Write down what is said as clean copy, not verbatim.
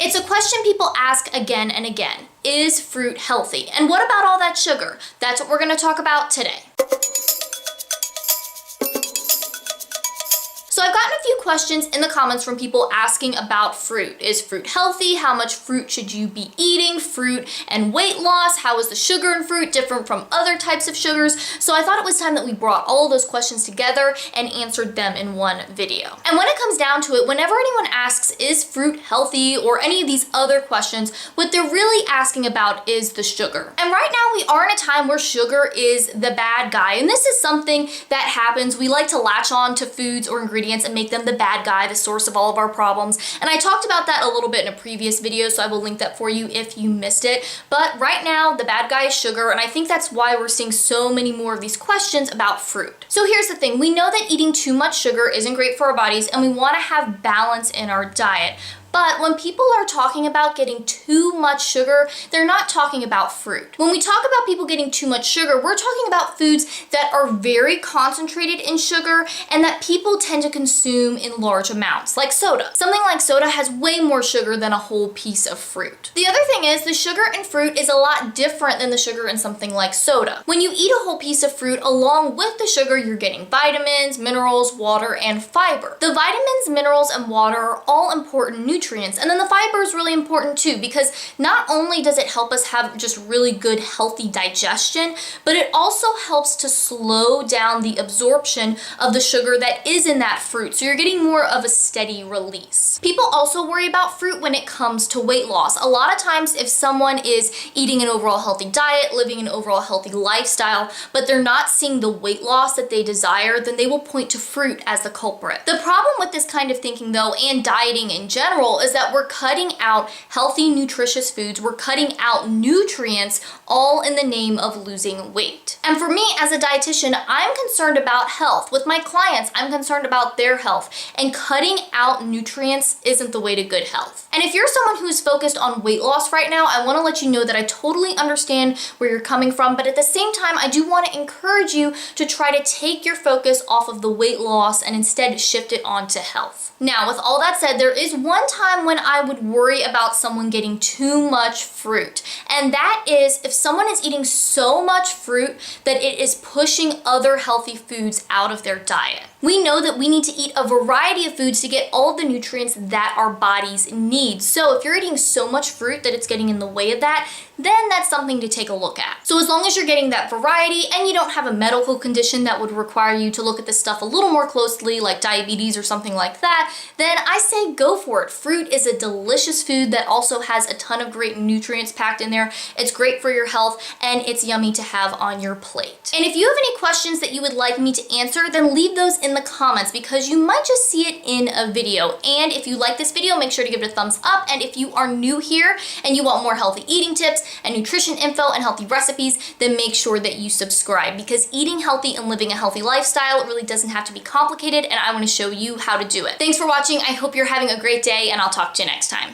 It's a question people ask again and again. Is fruit healthy? And what about all that sugar? That's what we're going to talk about today. So I've gotten a few questions in the comments from people asking about fruit. Is fruit healthy? How much fruit should you be eating? Fruit and weight loss? How is the sugar in fruit different from other types of sugars? So I thought it was time that we brought all of those questions together and answered them in one video. And when it comes down to it, whenever anyone asks, is fruit healthy, or any of these other questions, what they're really asking about is the sugar. And right now we are in a time where sugar is the bad guy. And this is something that happens. We like to latch on to foods or ingredients and make them the bad guy, the source of all of our problems. And I talked about that a little bit in a previous video, so I will link that for you if you missed it. But right now, the bad guy is sugar, and I think that's why we're seeing so many more of these questions about fruit. So here's the thing. We know that eating too much sugar isn't great for our bodies, and we want to have balance in our diet. But when people are talking about getting too much sugar, they're not talking about fruit. When we talk about people getting too much sugar, we're talking about foods that are very concentrated in sugar and that people tend to consume in large amounts, like soda. Something like soda has way more sugar than a whole piece of fruit. The other thing is the sugar in fruit is a lot different than the sugar in something like soda. When you eat a whole piece of fruit, along with the sugar, you're getting vitamins, minerals, water, and fiber. The vitamins, minerals, and water are all important nutrients. And then the fiber is really important too, because not only does it help us have just really good healthy digestion, but it also helps to slow down the absorption of the sugar that is in that fruit. So you're getting more of a steady release. People also worry about fruit when it comes to weight loss. A lot of times if someone is eating an overall healthy diet, living an overall healthy lifestyle, but they're not seeing the weight loss that they desire, then they will point to fruit as the culprit. The problem with this kind of thinking though, and dieting in general, is that we're cutting out healthy, nutritious foods. We're cutting out nutrients, all in the name of losing weight. And for me as a dietitian, I'm concerned about health. With my clients, I'm concerned about their health. And cutting out nutrients isn't the way to good health. And if you're someone who's focused on weight loss right now, I want to let you know that I totally understand where you're coming from, but at the same time, I do want to encourage you to try to take your focus off of the weight loss and instead shift it onto health. Now, with all that said, there is one time when I would worry about someone getting too much fruit, and that is if someone is eating so much fruit that it is pushing other healthy foods out of their diet. We know that we need to eat a variety of foods to get all of the nutrients that our bodies need. So if you're eating so much fruit that it's getting in the way of that, then that's something to take a look at. So as long as you're getting that variety and you don't have a medical condition that would require you to look at this stuff a little more closely, like diabetes or something like that, then I say go for it. Fruit is a delicious food that also has a ton of great nutrients packed in there. It's great for your health and it's yummy to have on your plate. And if you have any questions that you would like me to answer, then leave those in the comments because you might just see it in a video. And if you like this video, make sure to give it a thumbs up. And if you are new here and you want more healthy eating tips and nutrition info and healthy recipes, then make sure that you subscribe because eating healthy and living a healthy lifestyle really doesn't have to be complicated, and I want to show you how to do it. Thanks for watching. I hope you're having a great day, and I'll talk to you next time.